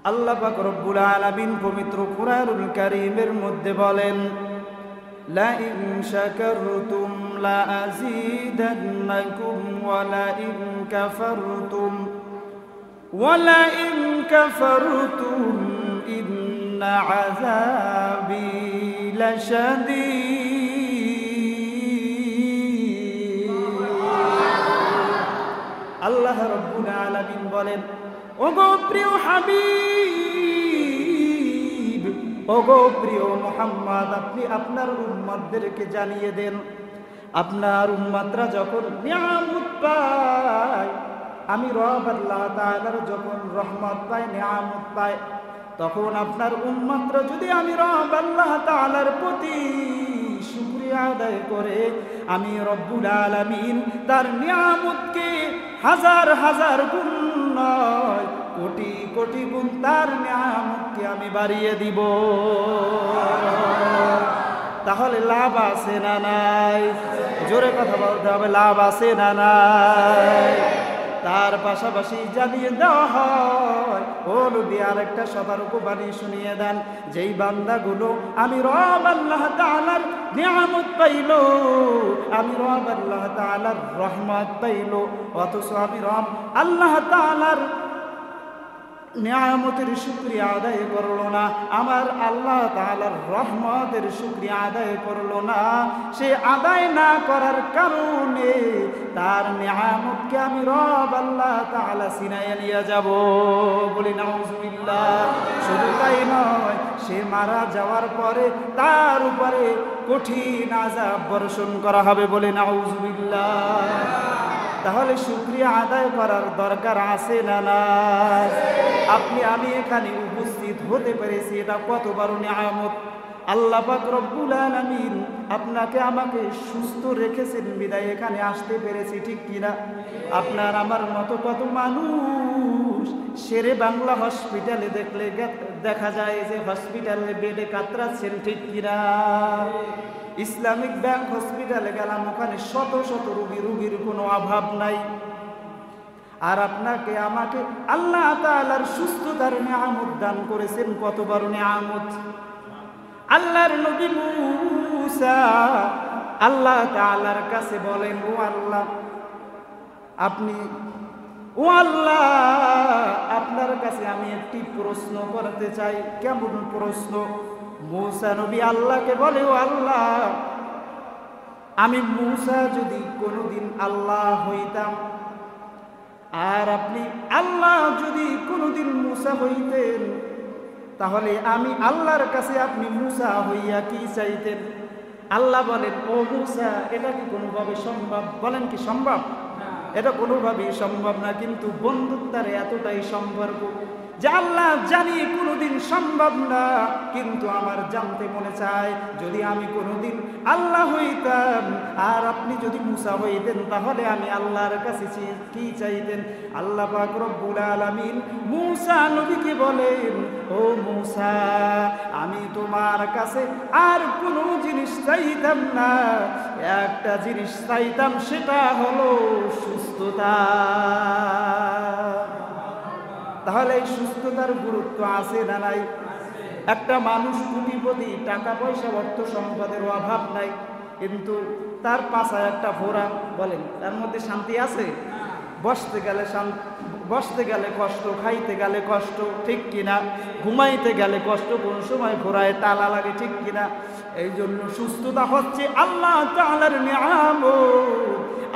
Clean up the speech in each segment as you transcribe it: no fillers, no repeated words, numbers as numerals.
আল্লাহ পাক রব্বুল আলামিন পবিত্র কুরআনুল কারীমের মধ্যে বলেন, লা ইন শাকারতুম লা আযীদান্নাকুম ওয়া লা ইন কাফারতুম ইন্না আযাবি লাশাদীদ। আল্লাহ রাব্বুল আলামিন বলেন, ওগো প্রিয় হাবিব, ওগো প্রিয় মুহাম্মদ, আপনি আপনার উম্মতদেরকে জানিয়ে দেন, আপনার উম্মতরা যখন নিয়ামত পায়, আমি রব আল্লাহ তাআলার যখন রহমত পায়, নিয়ামত পায়, তখন আপনার উম্মতরা যদি আমি রব আল্লাহ তাআলার প্রতি শুকরিয়া আদায় করে, আমি রব্বুল আলামিন তার নিয়ামতকে হাজার হাজার গুণ নয়, কোটি কোটি গুণ তার নিয়ামতকে আমি বাড়িয়ে দিব। তাহলে লাভ আছে না নাই? জোরে কথা বলতে হবে, লাভ আছে না নাই? তার পাশাপাশি জানিয়ে দেওয়া হয়, ও নবী আরেকটা সতর্ক বাণী শুনিয়ে দেন, যেই বান্দাগুলো আমি রব আল্লাহ তাআলার নিয়ামত পাইল, আমি রব আল্লাহ তাআলার রহমত পাইল, অথচ আমি রব আল্লাহ তাআলার নিয়ামতের শুকরিয়া আদায় করলো না, আমার আল্লাহ তাআলার রহমতের শুকরিয়া আদায় করলো না, সে আদায় না করার কারণে তার নিয়ামতকে আমি রব আল্লাহ তাআলা ছিনাইয়া নিয়ে যাব। বলি নাউজুবিল্লাহ। শুধু তাই নয়, সে মারা যাওয়ার পরে তার উপরে কঠিন আযাব বর্ষণ করা হবে। বলি নাউজুবিল্লাহ। তাহলে শুকরিয়া আদায় করার দরকার আছে না নাই? আপনি আমি এখানে উপস্থিত হতে পেরেছি, এটা কত বড় নিয়ামত। আল্লাহ পাক রব্বুল আলামিন আপনাকে আমাকে সুস্থ রেখেছেন বিদায় এখানে আসতে পেরেছি, ঠিক কিনা? আপনার আমার মতো কত মানুষ শেরে বাংলা হসপিটালে দেখলে দেখা যায় যে হসপিটালে বেডে কাতরাচ্ছেন, ঠিক কিনা? ইসলামিক ব্যাংক হসপিটালে গেলাম, ওখানে শত শত রোগীর কোনো অভাব নাই। আর আপনাকে আমাকে আল্লাহ তাআলার সুস্থতার নিয়ামত দান করেছেন, কত বড় নিয়ামত। আল্লাহর নবী মূসা আল্লাহ তাআলার কাছে বলেন, ও আল্লাহ, ও আল্লাহ, আপনার কাছে আমি একটি প্রশ্ন করতে চাই। কেমন প্রশ্ন? মূসা নবী আল্লাহকে বলে, ও আল্লাহ, আমি মূসা যদি কোনোদিন আল্লাহ হইতাম, আর আপনি আল্লাহ যদি কোনোদিন মূসা হইতেন, তাহলে আমি আল্লাহর কাছে আপনি মূসা হইয়া কি চাইতেন? আল্লাহ বলেন, ও মূসা, এটা কি কোনোভাবে সম্ভব? বলেন কি সম্ভব? এটা কোনোভাবেই সম্ভব না। কিন্তু বন্ধুত্বের এতটাই সম্পর্ক যে আল্লাহ জানি কোনোদিন সম্ভব না, কিন্তু আমার জানতে মনে চায়, যদি আমি কোনোদিন আল্লাহ হইতাম আর আপনি যদি মূসা হইতেন, তাহলে আমি আল্লাহর কাছে কি চাইতেন? আল্লাহ পাক রব্বুল আলামিন মূসা নবীকে বলেন, ও মূসা, আমি তোমার কাছে আর কোনো জিনিস চাইতাম না, একটা জিনিস চাইতাম, সেটা হলো সুস্থতা। তাহলে এই সুস্থতার গুরুত্ব আছে না নাই? একটা মানুষ কোটিপতি, টাকা পয়সা অর্থ সম্পদের অভাব নাই, কিন্তু তার পাশায় একটা ফোড়া, বলেন তার মধ্যে শান্তি আছে? বসতে গেলে কষ্ট, খাইতে গেলে কষ্ট, ঠিক কিনা? ঘুমাইতে গেলে কষ্ট, কোন সময় ঘোড়ায় তালা লাগে, ঠিক কিনা? এই জন্য সুস্থতা হচ্ছে আল্লাহ তাআলার নিয়ামত।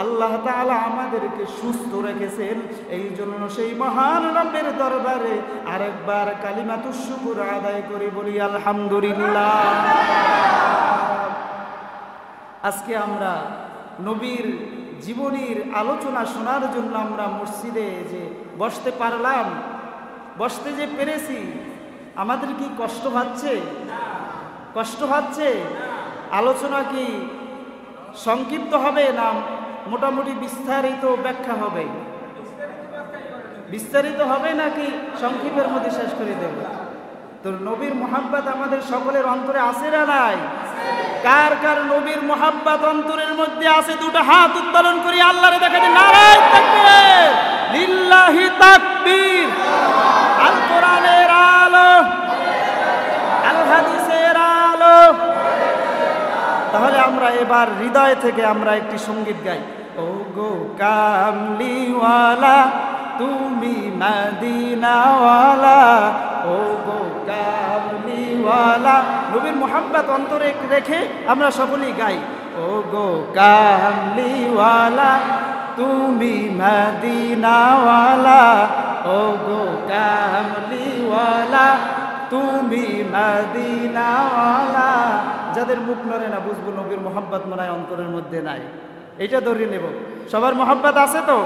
আল্লাহ তাআলা আমাদেরকে সুস্থ রেখেছেন, এই জন্য সেই মহান রবের দরবারে আরেকবার কালিমাতুশ শুকর আদায় করে বলি আলহামদুলিল্লাহ। আজকে আমরা নবীর জীবনীর আলোচনা শোনার জন্য আমরা মসজিদে যে বসতে পারলাম, বসতে যে পেরেছি, আমাদের কি কষ্ট হচ্ছে? কষ্ট হচ্ছে? আলোচনা কি সংক্ষিপ্ত হবে না মোটামুটি বিস্তারিত ব্যাখ্যা হবে? বিস্তারিত হবে নাকি সংক্ষিপ্তের মধ্যে শেষ করে দেব? তো নবীর মুহাব্বত আমাদের সকলের অন্তরে আছে না নাই? কার কার নবীর মুহাব্বত অন্তরের মধ্যে আছে? দুটো হাত উত্তোলন করি আল্লাহরে দেখাতে, নারায়ে তাকবীর, লিল্লাহি তাকবীর। আল কোরআনের আমরা এবার হৃদয় থেকে আমরা একটি সঙ্গীত গাই। ও গো কামলিওয়ালা তুমি মদিনাওয়ালা, ও গো কামলিওয়ালা, নবীর মুহাব্বত অন্তরে রেখে আমরা সকলেই গাই। ও গো কামলিওয়ালা তুমি মদিনাওয়ালা, ও গো কামলিওয়ালা তুমি মদিনাওয়ালা। যাদের মুখ নড়ে না বুঝবো নবীর মুহাব্বত মনে হয় অন্তরের মধ্যে নাই। এটা ধরে নেব। সবার মুহাব্বত আছে তো?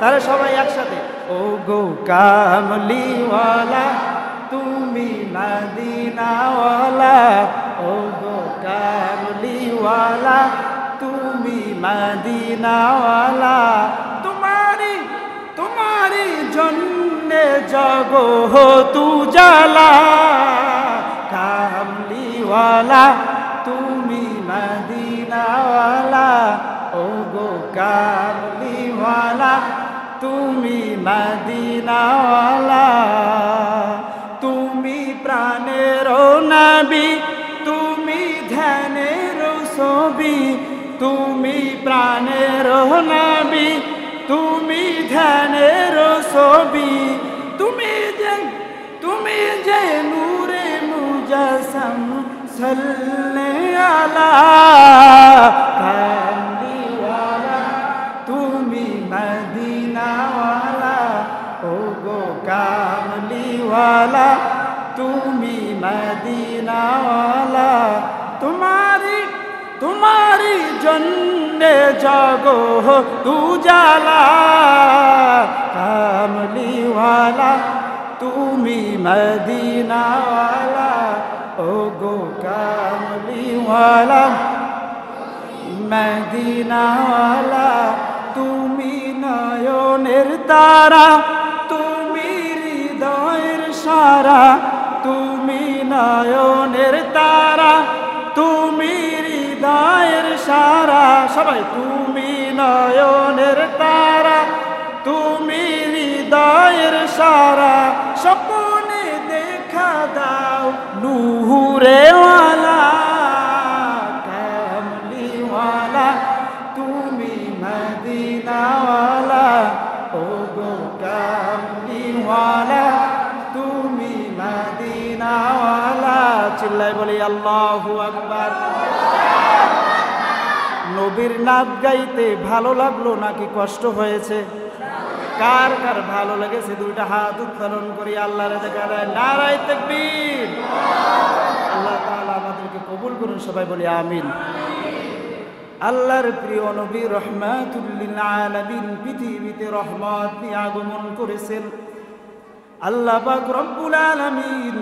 তাহলে সবাই একসাথে ও গো কামলিওয়ালা তুমি মদিনাওয়ালা, ও গো কামলিওয়ালা তুমি মদিনাওয়ালা। তোমারি জন্যে জগৎ উজালা, কামলিওয়ালা তুমি মদিনাওয়ালা, ও গো কামলিওয়ালা তুমি মদিনাওয়ালা। তুমি প্রাণের নবী তুমি ধ্যানের ছবি, তুমি প্রাণের নবী তুমি ধ্যানের ছবি, তুমি যে নূরে মুজাসসাম সাল্লাল্লাহু আলা কামলিওয়ালা তুমি মদিনাওয়ালা, ও গো কামলিওয়ালা তুমি মদিনাওয়ালা। তোমারি জন্যে জগৎ উজালা, কামলিওয়ালা তুমি মদিনাওয়ালা, ও গো কামলিওয়ালা মদিনাওয়ালা। তুমি নয়নের তারা তুমি হৃদয়ের সারা, তুমি নয়নের তারা তুমি হৃদয়ের সারা। সবাই তুমি নয়নের তারা তুমি হৃদয়ের সারা। স্বপ্নে দেখা দাও নূরেওয়ালা, কামলিওয়ালা তুমি মদিনাওয়ালা, ও গো কামলিওয়ালা তুমি মদিনাওয়ালা। চিল্লাই বলি আল্লাহু আকবার। নবীর নাত গাইতে ভালো লাগলো নাকি কষ্ট হয়েছে? কার কার ভালো লেগেছে দুইটা হাত উত্তোলন করি আল্লাহর দেখায় নারায়ে তাকবীর। আল্লাহ তাআলা আমাদেরকে কবুল করুন, সবাই বলি আমিন। আল্লাহর প্রিয় নবী রাহমাতুল লিল আলামিন পৃথিবীতে রহমত নিয়ে আগমন করেছেন। আল্লাহ পাক রব্বুল আলামিন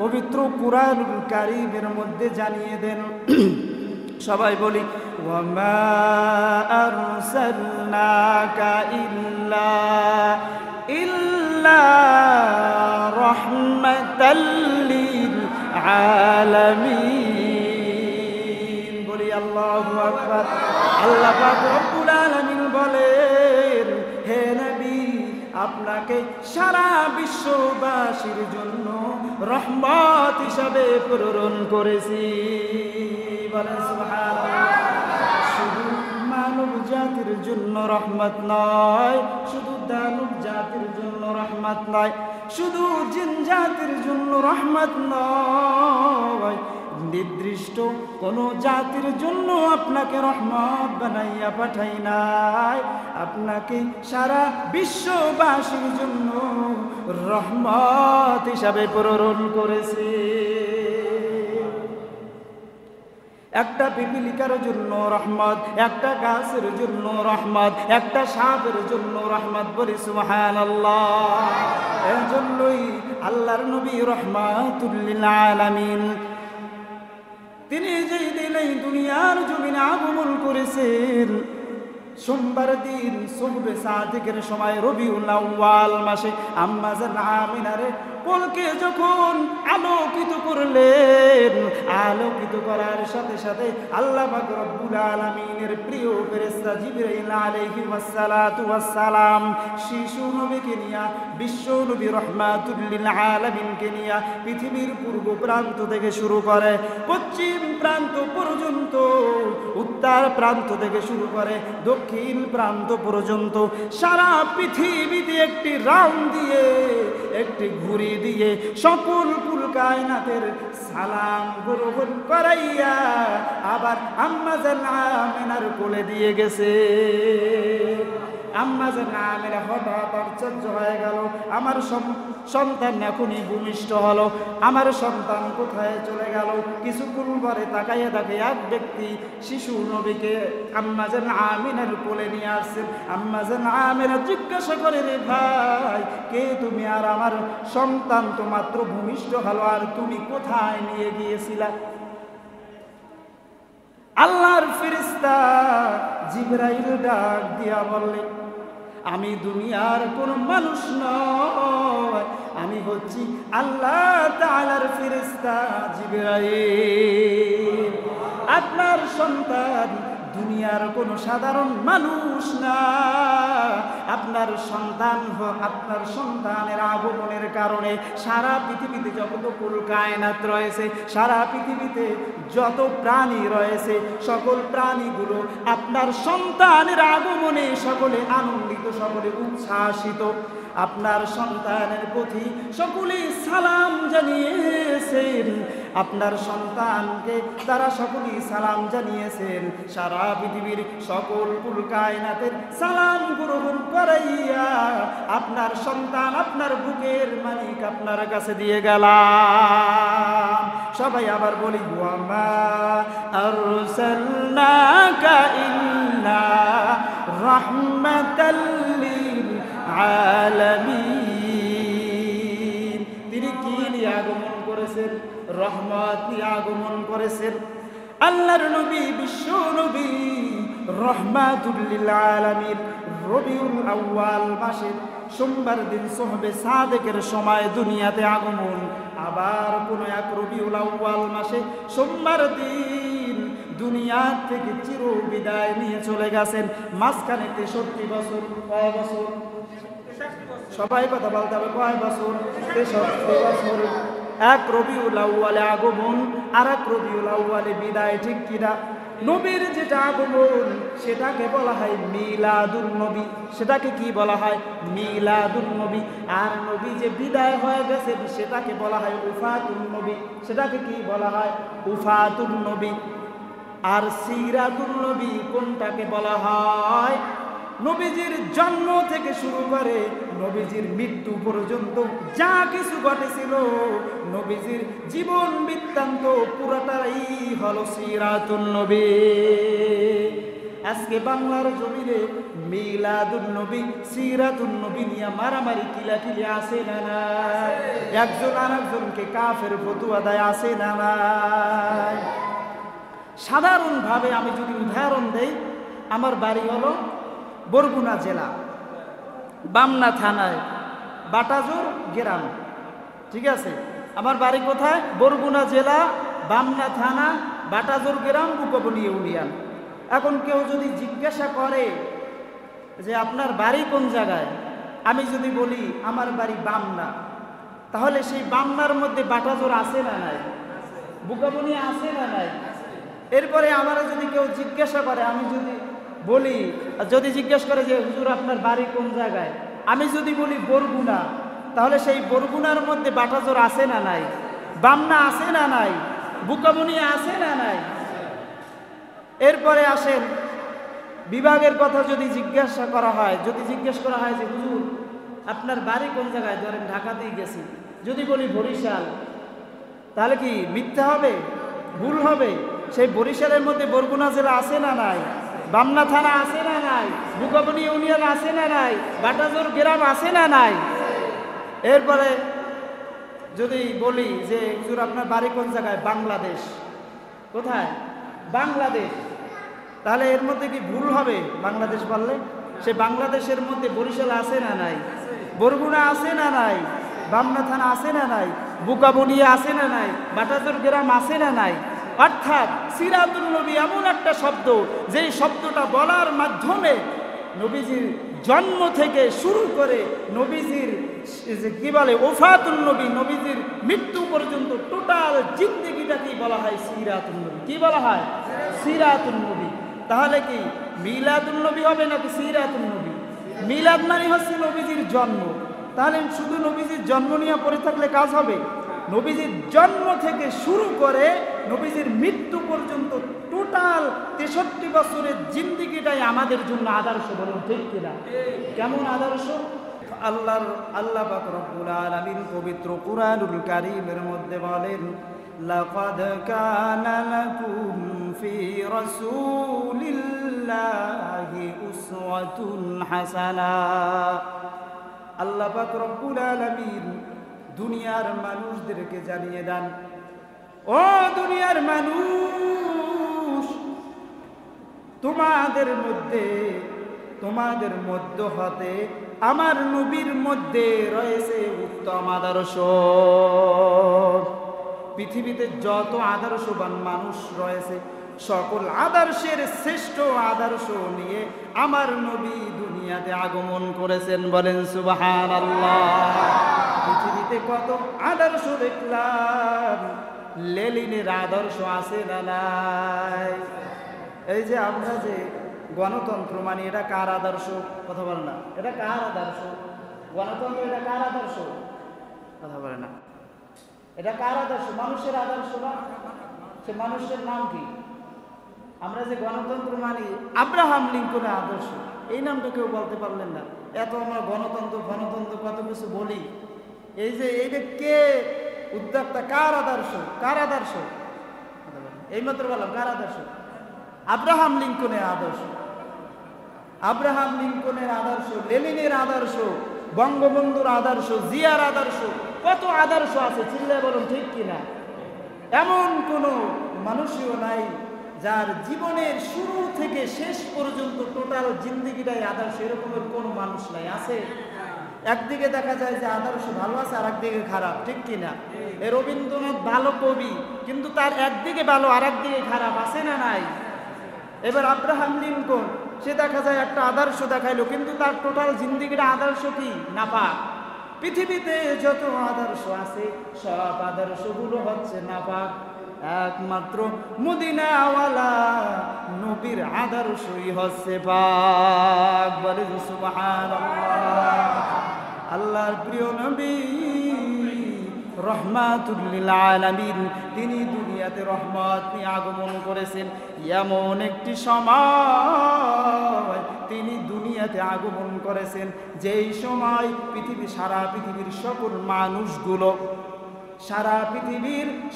পবিত্র কুরআনুল কারীমের মধ্যে জানিয়ে দেন, সবাই বলি ওয়ামা আরসালনাকা ইল্লা রাহমাতাল লিল আলামিন। বলি আল্লাহু আকবার। আল্লাহ পাক রব্বুল আলামিন বলেন, হে নবী আপনাকে সারা বিশ্ববাসীর জন্য রহমত হিসাবে প্রেরণ করেছি। বলেন সুবহানাল্লাহ। শুধু মানব জাতির জন্য রহমত নয়, শুধু দানব জাতির জন্য রহমত নয়, শুধু জিন জাতির জন্য রহমত নয়, নির্দিষ্ট কোন জাতির জন্য আপনাকে রহমত বানাইয়া পাঠাই নাই, আপনাকে সারা বিশ্ববাসীর জন্য রহমত হিসাবে প্রেরণ করেছি। একটা পিপিলিকার জন্য রহমত, একটা গাছের জন্য রহমত, একটা সাপের জন্য রহমত। বলি সুবহানাল্লাহ। এজন্যই আল্লাহর নবী রাহমাতুল লিল আলামিন তিনি যেই দিন এই দুনিয়ার জমিনে আগমন করেছেন, সোমবার দিন সুবহে সাদিকের সময় রবিউল আউয়াল মাসে আম্মা জান আমিনারে কোলকে যখন আলোকিত করলেন, আলোকিত করার সাথে সাথে আল্লাহ পাক রব্বুল আলামিনের প্রিয় ফেরেশতা জিবরাইল আলাইহিস সালাতু ওয়াস সালাম শিশু নবীকে নিয়া, বিশ্ব নবী রহমাতুল লিল আলামিনকে নিয়া পৃথিবীর পূর্ব প্রান্ত থেকে শুরু করে পশ্চিম প্রান্ত পর্যন্ত, উত্তর প্রান্ত থেকে শুরু করে দক্ষিণ প্রান্ত পর্যন্ত সারা পৃথিবীতে একটি রাউন্ড দিয়ে, একটি ঘুরি দিয়ে সকল কুল কায়নাতের সালাম গ্রহণ করাইয়া আবার আম্মা জান আমিনার কোলে দিয়ে গেছে। আম্মা জান আমিনা হঠাৎ আশ্চর্য হয়ে গেল, আমার সন্তান এখনই ভূমিষ্ঠ হলো, আমার সন্তান কোথায় চলে গেল। কিছুক্ষণ পরে তাকাইয়া দেখে এক ব্যক্তি শিশু নবীকে আম্মা জান আমিনার কোলে নিয়ে আসছেন। আম্মা জান আমিনা জিজ্ঞাসা করে, রে ভাই কে তুমি? আর আমার সন্তান তো মাত্র ভূমিষ্ঠ হলো, আর তুমি কোথায় নিয়ে গিয়েছিলা? আল্লাহর ফেরেশতা জিবরাইল ডাক দিয়া বললেন, আমি দুনিয়ার কোন মানুষ নয়, আমি হচ্ছি আল্লাহ তাআলার ফেরেশতা জিবরাইল। আপনার সন্তান দুনিয়ার কোনো সাধারণ মানুষ না। আপনার সন্তানের আগমনের কারণে সারা পৃথিবীতে যত কুল কায়নাত রয়েছে, সারা পৃথিবীতে যত প্রাণী রয়েছে, সকল প্রাণীগুলো আপনার সন্তানের আগমনে সকলে আনন্দিত, সকলে উচ্ছ্বাসিত। আপনার সন্তানের প্রতি সকলে সালাম জানিয়েছেন, আপনার সন্তানকে তারা সকলেই সালাম জানিয়েছেন। সারা পৃথিবীর সকল কুল কায়নাতের সালাম গ্রহণ করাইয়া আপনার সন্তান আপনার বুকের মালিক আপনার কাছে দিয়ে গেলাম। সবাই আবার বলি, ওয়ামা আরসালনাকা ইল্লা রাহমাতাল লিল আলামিন। তিনি কি নিয়ে আগমন করেছেন? রহমত নিয়ে আগমন করেছেন। আল্লাহর নবী, বিশ্ব নবী রহমাতুল লিল আলামিন রবিউল আউয়াল মাসের সোমবার দিন সুবহে সাদিকের সময় দুনিয়াতে আগমন। আবার কোন এক রবিউল আউয়াল মাসে সোমবার দিন দুনিয়া থেকে চির বিদায় নিয়ে চলে গেছেন। মাঝখানে 63 বছর। কয় বছর? সবাই কথা বলতে হবে, কয় বছর? 63 বছর। এক রবিউল আউয়ালে আগমন, আর এক রবিউল আউয়ালে বিদায়, ঠিক কিনা? নবীর যেটা আগমন সেটাকে বলা হয় মিলাদুন নবী। সেটাকে কি বলা হয়? মিলাদুন নবী। আর নবী যে বিদায় হয়ে গেছে সেটাকে বলা হয় উফাতুন নবী। সেটাকে কি বলা হয়? উফাতুন নবী। আর সিরাতুন নবী কোনটাকে বলা হয়? নবীজির জন্ম থেকে শুরু করে নবীজির মৃত্যু পর্যন্ত যা কিছু ঘটেছিল, নবীজির জীবন বৃত্তান্ত পুরাটাই হলো সিরাতুন নবী। আজকে বাংলার জমিনে মিলাদুন নবী, সিরাতুন নবী নিয়ে মারামারি কিলাকিলি আছে না নাই? একজন আরেকজনকে কাফের ফতোয়া দেয় আছে না নাই? সাধারণভাবে আমি যদি উদাহরণ দেই, আমার বাড়ি হলো বরগুনা জেলা, বামনা থানায়, বাটাজোর গ্রাম। ঠিক আছে? আমার বাড়ি কোথায়? বরগুনা জেলা, বামনা থানা, বাটাজোর গ্রাম, বুকবনি ইউনিয়ন। এখন কেউ যদি জিজ্ঞাসা করে যে আপনার বাড়ি কোন জায়গায়, আমি যদি বলি আমার বাড়ি বামনা, তাহলে সেই বামনার মধ্যে বাটাজোর আছে না নাই? বুকবনি আছে না নাই? এরপরে আমার যদি কেউ জিজ্ঞাসা করে, আমি যদি বলি, যদি জিজ্ঞেস করে যে হুজুর আপনার বাড়ি কোন জায়গায়, আমি যদি বলি বরগুনা, তাহলে সেই বরগুনার মধ্যে বাটাজোর আছে না নাই? বামনা আছে না নাই? বুকাবনি আছে না নাই? এরপরে আসেন বিভাগের কথা যদি জিজ্ঞাসা করা হয়, যদি জিজ্ঞেস করা হয় যে হুজুর আপনার বাড়ি কোন জায়গায়, ধরেন ঢাকাতেই গেছি, যদি বলি বরিশাল, তাহলে কি মিথ্যা হবে? ভুল হবে? সেই বরিশালের মধ্যে বরগুনা জেলা আছে না নাই? বামনা থানা আছে না নাই? বুকবনি ইউনিয়ন আছে না নাই? বাটাজোর গ্রাম আছে না নাই? এরপরে যদি বলি যে হুজুর আপনার বাড়ি কোন জায়গায়, বাংলাদেশ, কোথায়? বাংলাদেশ, তাহলে এর মধ্যে কি ভুল হবে বাংলাদেশ বললে? সে বাংলাদেশের মধ্যে বরিশাল আছে না নাই, বরগুনা আছে না নাই, বামনা থানা আছে না নাই, বুকাবনিয়া আছে না নাই, বাটাচর গ্রাম আছে না নাই। অর্থাৎ সিরাতুল নবী এমন একটা শব্দ, যেই শব্দটা বলার মাধ্যমে নবীজির জন্ম থেকে শুরু করে নবীজির কি বলে ওফাতুল নবী, নবীজির মৃত্যু পর্যন্ত টোটাল জিন্দেগিটাকেই বলা হয় সিরাতুল নবী। কি বলা হয়? সিরাতুল নবী। তাহলে কি মিলাদুল নবী হবে নাকি সিরাতুল নবী? মিলাদ মানে হচ্ছে নবীজির জন্ম। তাহলে শুধু নবীজির জন্ম নিয়ে পড়ে থাকলে কাজ হবে? নবীজির জন্ম থেকে শুরু করে নবীজির মৃত্যু পর্যন্ত টোটাল 63 বছরের জিন্দেগিটাই আমাদের জন্য আদর্শ। বলুন ঠিক কিনা? কেমন আদর্শ? আল্লাহ পাক রব্বুল আলামিন পবিত্র কুরআনুল কারীমের মধ্যে বলেন, লাকাদ কানা লাকুম ফি রাসূলিল্লাহি উসওয়াতুন হাসানাহ। আল্লাহ পাক রব্বুল আলামিন দুনিয়ার মানুষদেরকে জানিয়ে দেন, ও দুনিয়ার মানুষ, তোমাদের মধ্য হতে আমার নবীর মধ্যে রয়েছে উত্তম আদর্শ। পৃথিবীতে যত আদর্শবান মানুষ রয়েছে, সকল আদর্শের শ্রেষ্ঠ আদর্শ নিয়ে আমার নবী দুনিয়াতে আগমন করেছেন। বলেন সুবহানাল্লাহ। পৃথিবীতে কত আদর্শ দেখলাম, লেনিনের আদর্শ আছে না নাই? এই যে আমরা যে গণতন্ত্র মানি, এটা কার আদর্শ? কথা বলে না, এটা কার আদর্শ? গণতন্ত্র এটা কার আদর্শ? কথা বলে না, এটা কার আদর্শ? মানুষের আদর্শ না? সে মানুষের নাম কি? আমরা যে গণতন্ত্র মানি, আব্রাহাম লিঙ্কনের আদর্শ, এই নামটা কেউ বলতে পারলেন না। এত আমরা গণতন্ত্র কত কিছু বলি, এই যে কে উদ্যোক্তা? কার আদর্শ? কার আদর্শ? এইমাত্র বললাম কার আদর্শ? আব্রাহাম লিঙ্কনের আদর্শ। আব্রাহাম লিঙ্কনের আদর্শ, লেনিনের আদর্শ, বঙ্গবন্ধুর আদর্শ, জিয়ার আদর্শ, কত আদর্শ আছে, চিল্লায় বলুন ঠিক কিনা? এমন কোনো মানুষও নাই যার জীবনের শুরু থেকে শেষ পর্যন্ত টোটাল জিন্দেগিটাই আদর্শ, এরকমের কোনো মানুষ নাই। আছে? একদিকে দেখা যায় যে আদর্শ ভালো আছে, আর একদিকে খারাপ, ঠিক কিনা? রবীন্দ্রনাথ ভালো কবি, কিন্তু তার একদিকে ভালো আর একদিকে খারাপ, আছে না নাই? এবার আব্রাহাম লিঙ্কন, সে দেখা যায় একটা আদর্শ দেখাইলো, কিন্তু তার টোটাল জিন্দেগিটা আদর্শ কি? নাপাক। পৃথিবীতে যত আদর্শ আছে, সব আদর্শগুলো হচ্ছে নাপাক। একমাত্র মদিনাওয়ালা নবীর আদর্শই হচ্ছে পাক। বলে সুবহানাল্লাহ। আল্লাহর প্রিয় নবী রহমাতুল লিল আলামিন, তিনি দুনিয়াতে রহমত নিয়ে আগমন করেছেন। এমন একটি সময় তিনি দুনিয়াতে আগমন করেছেন, যেই সময় সারা পৃথিবীর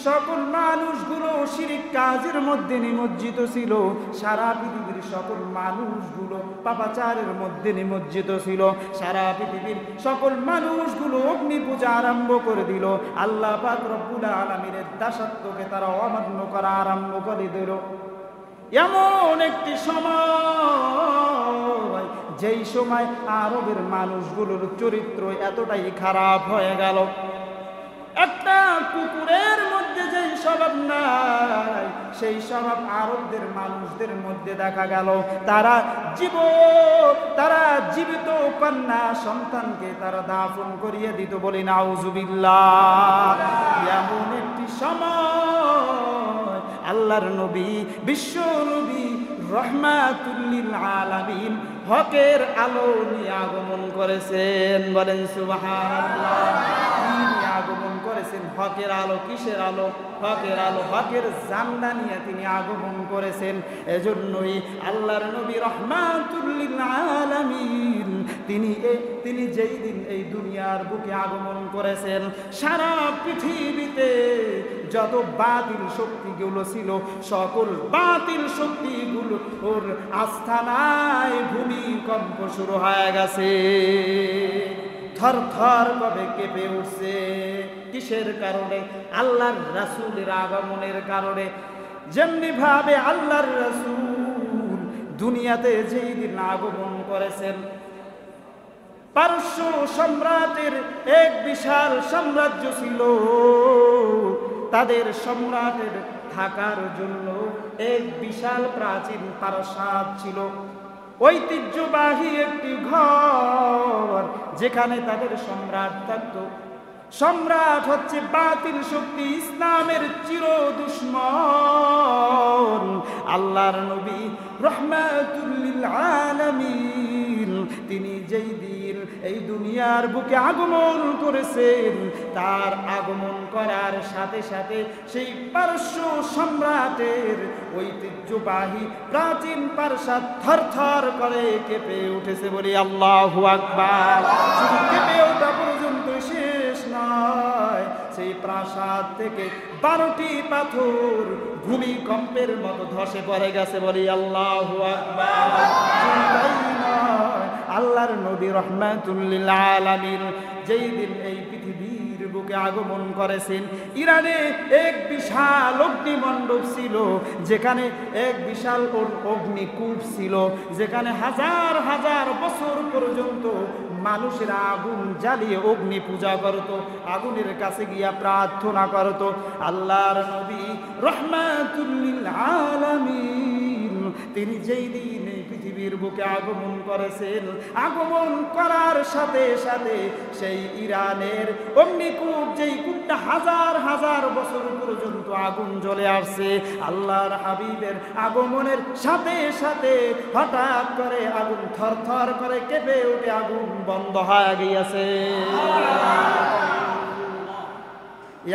সকল মানুষগুলো শিরক কাজের মধ্যে নিমজ্জিত ছিল। সারা পৃথিবীর সকল মানুষগুলো পাপাচারের মধ্যে নিমজ্জিত ছিল। সারা পৃথিবীর সকল মানুষগুলো অগ্নি পূজা আরম্ভ করে দিল। আল্লাহ পাক রব্বুল আলামিনের দাসত্বকে তারা অমান্য করা আরম্ভ করে দিল। এমন একটি সময়, যেই সময় আরবের মানুষগুলোর চরিত্র এতটাই খারাপ হয়ে গেল, একটা কুকুরের মধ্যে যেই স্বভাব নাই, সেই স্বভাব আরবদের মানুষদের মধ্যে দেখা গেল। তারা জীবিত কন্যা সন্তানকে তারা দাফন করিয়ে দিত। বলি নাউজুবিল্লাহ। এমন একটি সময় আল্লাহর নবী, বিশ্ব নবী রহমাতুল লিল আলামিন হকের আলো নিয়ে আগমন করেছেন। বলেন সুবহানাল্লাহ। আগমন করেছেন হকের আলো। কিসের আলো? হকের আলো, হকের জান্না নিয়ে তিনি আগমন করেছেন। এজন্যই আল্লাহর নবী রহমাতুল লিল আলামিন তিনি যেই দিন এই দুনিয়ার বুকে আগমন করেছেন, সারা পৃথিবীতে যত বাতিল শক্তিগুলো ছিল, সকল বাতিল শক্তিগুলোর আস্থানায় ভূমিকম্প শুরু হয়ে গেছে। থর থর করে কেঁপে উঠছে। কিসের কারণে? আল্লাহর রাসূলের আগমনের কারণে। যেমনি ভাবে আল্লাহর রাসূল দুনিয়াতে যেই দিন আগমন করেছেন, পারস্য সম্রাটের এক বিশাল সাম্রাজ্য ছিল। তাদের সম্রাটের থাকার জন্য এক বিশাল প্রাচীন প্রাসাদ ছিল, ঐতিহ্যবাহী একটি ঘর, যেখানে তাদের সম্রাট থাকত। সম্রাট হচ্ছে বাতিল শক্তি, ইসলামের চির দুশমন। আল্লাহর নবী রাহমাতুল লিল আলামিন তিনি যেই দিন এই দুনিয়ার বুকে আগমন করেছেন, তার আগমন করার সাথে সাথে সেই পারস্য সম্রাটের ঐতিহ্যবাহী প্রাচীন প্রাসাদ থরথর করে কেঁপে উঠেছে। বলি আল্লাহু আকবার। শুধু কেঁপে ওঠা পর্যন্ত শেষ নয়, সেই প্রাসাদ থেকে 12টি পাথর ভূমিকম্পের মতো ধসে পড়ে গেছে। বলি আল্লাহু আকবার। আল্লাহর নবী রাহমাতুল লিল আলামিন যেই দিন এই পৃথিবীর বুকে আগমন করেছেন, ইরানে এক বিশাল অগ্নিমণ্ডপ ছিল, যেখানে এক বিশাল অগ্নিকূপ ছিল, যেখানে হাজার হাজার বছর পর্যন্ত মানুষেরা আগুন জ্বালিয়ে অগ্নি পূজা করত, আগুনের কাছে গিয়া প্রার্থনা করত। আল্লাহর নবী রাহমাতুল লিল আলামিন তিনি যেই দিন এই পৃথিবীর বুকে আগমন করেছেন, আগমন করার সাথে সাথে সেই ইরানের অগ্নিকূপ, যেই কূপটা হাজার হাজার বছর পর্যন্ত আগুন জ্বলে আসছে, আল্লাহর হাবিবের আগমনের সাথে সাথে হঠাৎ করে আগুন থরথর করে কেঁপে উঠে আগুন বন্ধ হয়ে গিয়েছে।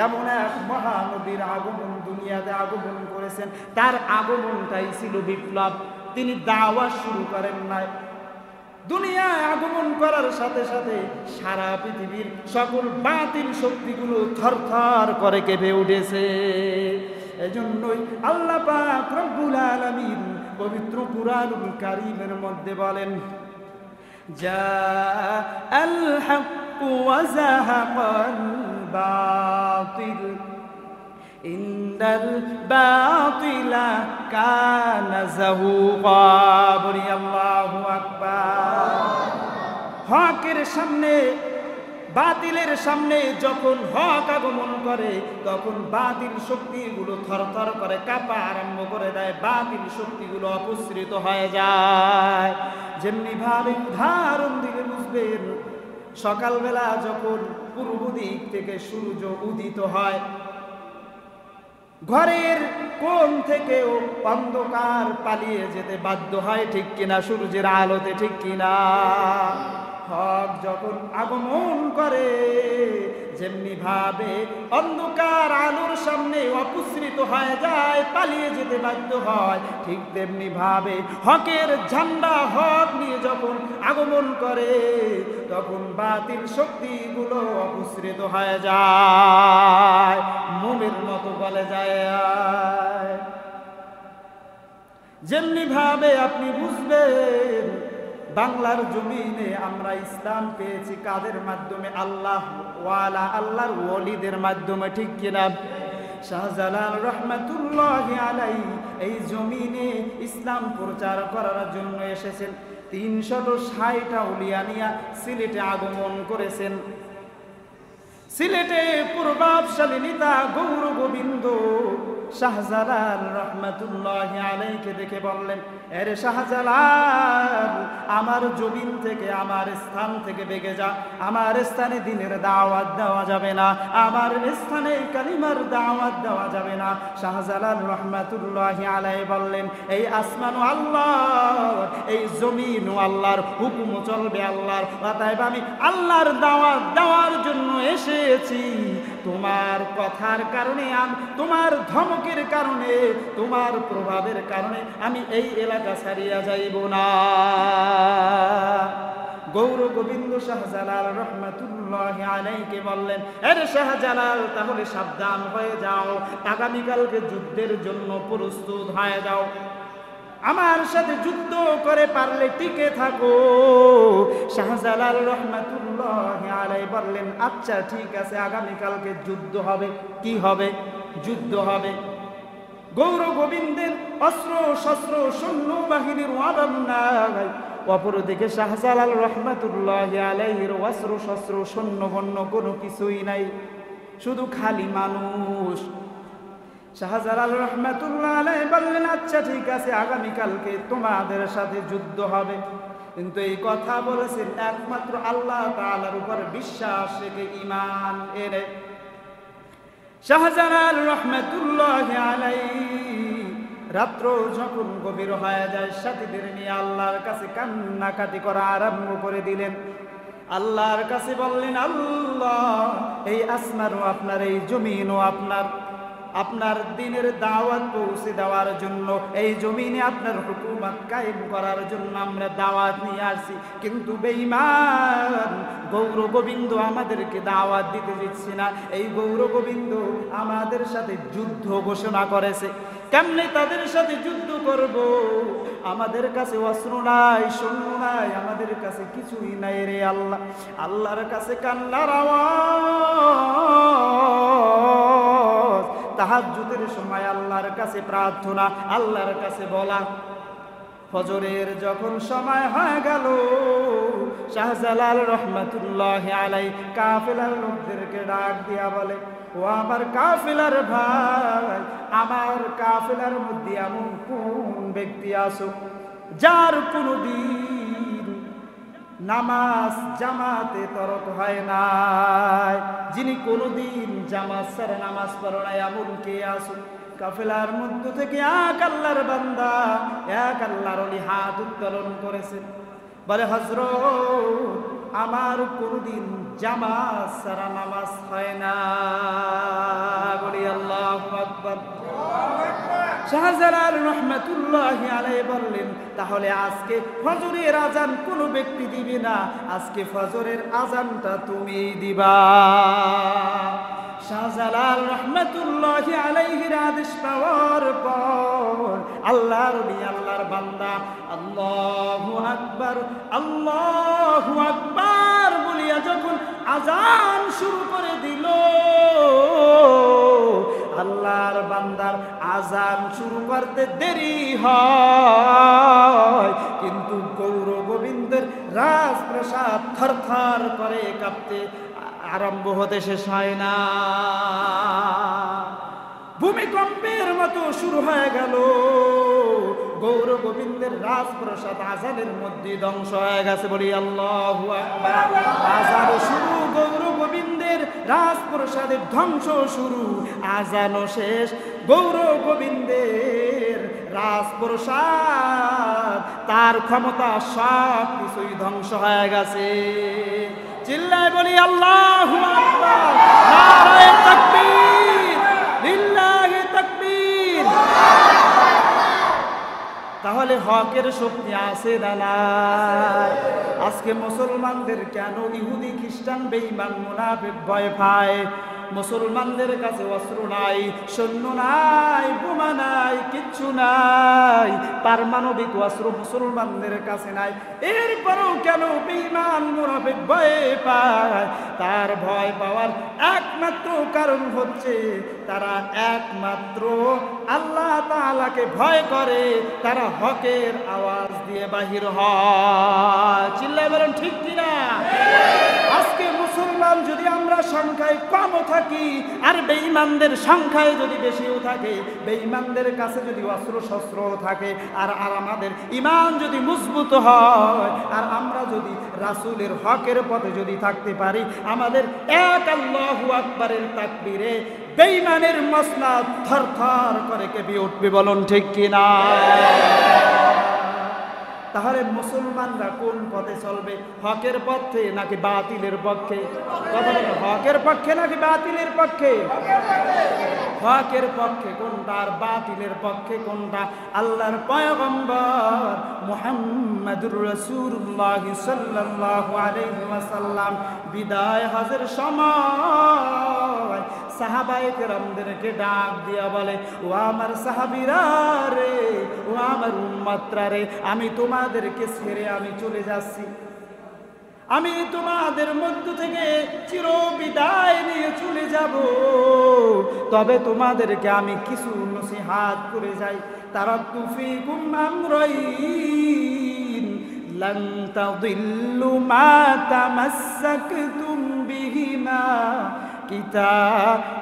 এমন এক মহানবীর আগমন দুনিয়াতে আগমন করেছেন, তার আগমনটাই ছিল বিপ্লব। তিনি দাওয়াত শুরু করেন নাই, দুনিয়ায় আগমন করার সাথে সাথে সারা পৃথিবীর সকল বাতিল শক্তিগুলো থরথর করে কেঁপে উঠেছে। এজন্যই আল্লাহ পাক রব্বুল আলামিন পবিত্র কুরআনুল কারীমের মধ্যে বলেন, জাআল হাক্কু ওয়া যাহাকাল বাতিল ইন্নাল বাতিলা কানা যাহুকা। বলি আল্লাহু আকবার। হকের সামনে বাতিলের সামনে যখন হক আগমন করে, তখন বাতিল শক্তিগুলো থরথর করে কাঁপা আরম্ভ করে দেয়, বাতিল শক্তিগুলো অপসৃত হয়ে যায়। যেমনি ভাবে উদাহরণ দিলে বুঝবেন, সকালবেলা যখন পূর্ব দিক থেকে সূর্য উদিত হয়, ঘরের কোণ থেকেও অন্ধকার পালিয়ে যেতে বাধ্য হয়, ঠিক কিনা? সূর্যের আলোতে, ঠিক কিনা? হক যখন আগমন করে, যেমনি ভাবে অন্ধকার আলোর সামনে অপসৃত হয়ে যায়, পালিয়ে যেতে বাধ্য হয়, ঠিক তেমনি ভাবে হকের ঝান্ডা হক নিয়ে যখন আগমন করে, তখন বাতিল শক্তিগুলো অপসৃত হয়ে যায়, মোমের মতো গলে যায়। যেমনি ভাবে আপনি বুঝবেন, বাংলার জমিনে আমরা ইসলাম পেয়েছি কাদের মাধ্যমে? আল্লাহ ওয়ালা, আল্লাহর ওয়ালিদের মাধ্যমে, ঠিক কিনা? শাহজালাল রহমাতুল্লাহি আলাইহি এই জমিনে ইসলাম প্রচার করার জন্য এসেছেন। 360 আউলিয়া নিয়া সিলেটে আগমন করেছেন। সিলেটে প্রভাবশালী নেতা গৌর গোবিন্দ শাহজালাল রহমাতুল্লাহি আলাইহিকে দেখে বললেন, আরে শাহজালাল, আমার জমিন থেকে, আমার স্থান থেকে বেগে যা, আমার স্থানে দ্বীনের দাওয়াত দেওয়া যাবে না, আমার স্থানে কালিমার দাওয়াত দেওয়া যাবে না। শাহজালাল রহমাতুল্লাহি আলাইহি বললেন, এই আসমানও আল্লাহর, এই জমিনও আল্লাহর, হুকুম চলবে আল্লাহর, অতএব আমি আল্লাহর দাওয়াত দেওয়ার জন্য এসেছি। তোমার কথার কারণে, তোমার ধমকের কারণে, তোমার প্রভাবের কারণে আমি এই এলাকা ছাড়িয়া যাইব না। গৌর গোবিন্দ শাহজালাল রহমাতুল্লাহি আলাইহিকে বললেন, আরে শাহজালাল, তাহলে সাবধান হয়ে যাও, আগামীকালকে যুদ্ধের জন্য প্রস্তুত হয়ে যাও, আমার সাথে যুদ্ধ করে পারলে টিকে থাকো। শাহজালাল রহমাতুল্লাহি আলাইহি বললেন, আচ্ছা ঠিক আছে, আগামীকালকে যুদ্ধ হবে। কি হবে? যুদ্ধ হবে। গৌর গোবিন্দের অস্ত্র শস্ত্র সৈন্য বাহিনীর অভাব নাই, অপরদিকে শাহজালাল রহমাতুল্লাহি আলাইহির অস্ত্র শস্ত্র সৈন্য বন্য কোনো কিছুই নাই, শুধু খালি মানুষ। শাহজালাল রহমাতুল্লাহ আলাইহি বললেন, আচ্ছা ঠিক আছে, আগামীকালকে তোমাদের সাথে যুদ্ধ হবে, কিন্তু এই কথা বলেছেন একমাত্র আল্লাহ তাআলার উপর বিশ্বাস রেখে, ঈমান এনে। শাহজালাল রহমাতুল্লাহি আলাইহি রাত্র যখন গভীর হয়ে যায়, সাথীদের নিয়ে আল্লাহর কাছে কান্নাকাটি করা আরম্ভ করে দিলেন। আল্লাহর কাছে বললেন, আল্লাহ, এই আসমানও আপনার, এই জমিনও আপনার, আপনার দিনের দাওয়াত পৌঁছে দেওয়ার জন্য, এই জমিনে আপনার হুকুমত কায়েম করার জন্য আমরা দাওয়াত নিয়ে আসছি, কিন্তু বেঈমান গৌর গোবিন্দ আমাদেরকে দাওয়াত দিতে দিচ্ছে না। এই গৌর গোবিন্দ আমাদের সাথে যুদ্ধ ঘোষণা করেছে, কেমনে তাদের সাথে যুদ্ধ করব? আমাদের কাছে অস্ত্র নাই, সৈন্য নাই, আমাদের কাছে কিছুই নাই রে আল্লাহ। আল্লাহর কাছে কান্নার আওয়াজ, তাহাজ্জুদের সময় আল্লাহর কাছে প্রার্থনা, আল্লাহর কাছে বলা। ফজরের যখন সময় হয়ে গেল, শাহজালাল রহমাতুল্লাহি আলাইহি কাফেলার লোকদেরকে ডাক দিয়া বলে, ও আমার কাফেলার ভাই, আমার কাফেলার মধ্যে এমন কোন ব্যক্তি আছো যার কোনদিন নামাজ জামাতে তরক হয় নাই, যিনি কোনদিন জামাত ছাড়া নামাজ পড়ে নাই, এমন কে আছো? কাফেলার মধ্য থেকে এক আল্লাহর বান্দা, এক আল্লাহর ওলি হাত উত্তোলন করেছেন, বলে, হযরত, আমার কোনদিন জামাত ছাড়া নামাজ হয় না। বলি আল্লাহু আকবার। শাহজালাল রহমাতুল্লাহি আলাইহি বললেন, তাহলে আজকে ফজরের আজান কোনো ব্যক্তি দিবে না, আজকে ফজরের আজানটা তুমি দিবা। শাহজালাল রহমাতুল্লাহি আলাইহির আদেশ পাওয়ার পর আল্লাহর ওলি, আল্লাহর বান্দা আল্লাহু আকবার, আল্লাহু আকবার বলিয়া যখন আজান শুরু করে দিল, আল্লাহর বান্দার আজান শুরু করতে দেরি হয়, কিন্তু গৌর গোবিন্দের রাজপ্রাসাদ থরথর করে কাঁপতে আরম্ভ হতে শেষ হয় না। ভূমিকম্পের মতো শুরু হয়ে গেল, গৌর গোবিন্দের রাজপ্রাসাদ আজানের মধ্যে ধ্বংস হয়ে গেছে। বলি আল্লাহু আকবার। আজান শুরু, গৌর গোবিন্দের রাজপ্রাসাদের ধ্বংস শুরু, আজানও শেষ, গৌর গোবিন্দের রাজপ্রাসাদ, তার ক্ষমতা সব কিছুই ধ্বংস হয়ে গেছে। চিল্লায় বলি আল্লাহু আকবার, নারায়ে তাকবীর, লিল্লাহি তাকবীর। তাহলে হকের শক্তি আছে না নাই? আজকে মুসলমানদের কেন ইহুদি খ্রিস্টান বেঈমান মুনাফিক ভয় পায়? মুসলমানদের কাছে অস্ত্র নাই, সৈন্য নাই, বোমা নাই, কিচ্ছু নাই, পারমাণবিক অস্ত্র মুসলমানদের কাছে নাই, এরপরেও কেন বেঈমান মুনাফিক ভয় পায়? তার ভয় পাওয়ার একমাত্র কারণ হচ্ছে তারা একমাত্র আল্লাহ তাআলাকে ভয় করে, তারা হকের আওয়াজ দিয়ে বাহির হয়। চিল্লায় বলেন ঠিক কিনা? আজকে মুসলমান যদি আমরা সংখ্যায় কমও থাকি, আর বেঈমানদের সংখ্যায় যদি বেশিও থাকে, বেঈমানদের কাছে যদি অস্ত্র শস্ত্র থাকে, আর আমাদের ঈমান যদি মজবুত হয়, আর আমরা যদি রাসূলের হকের পথে যদি থাকতে পারি, আমাদের এক আল্লাহু আকবারের তাকবীরে বেঈমানের মসনদ থরথর করে কেঁপে উঠবে। বলুন ঠিক কিনা? তাহলে মুসলমানরা কোন পথে চলবে? হকের পথে নাকি বাতিলের পক্ষে? কথা বলেন, হকের পক্ষে নাকি বাতিলের পক্ষে? হকের পক্ষে কোনটা আর বাতিলের পক্ষে কোনটা? আল্লাহর পয়গম্বর মুহাম্মদুর রাসূলুল্লাহ সাল্লাল্লাহু আলাইহি ওয়াসাল্লাম বিদায় হজের সময় সাহাবায়ে কেরামদেরকে ডাক দিয়া বলে, ও আমার সাহাবীরা রে, ও আমার উম্মতরা রে, আমি তোমাদেরকে ছেড়ে আমি চলে যাচ্ছি, আমি তোমাদের মধ্য থেকে চির বিদায় নিয়ে চলে যাব, তবে তোমাদেরকে আমি কিছু নসিহাত করে যাই। তারাক্তু ফীকুম আমরাইন লান তাদিল্লু মা তামাসসাকতুম বিহিমা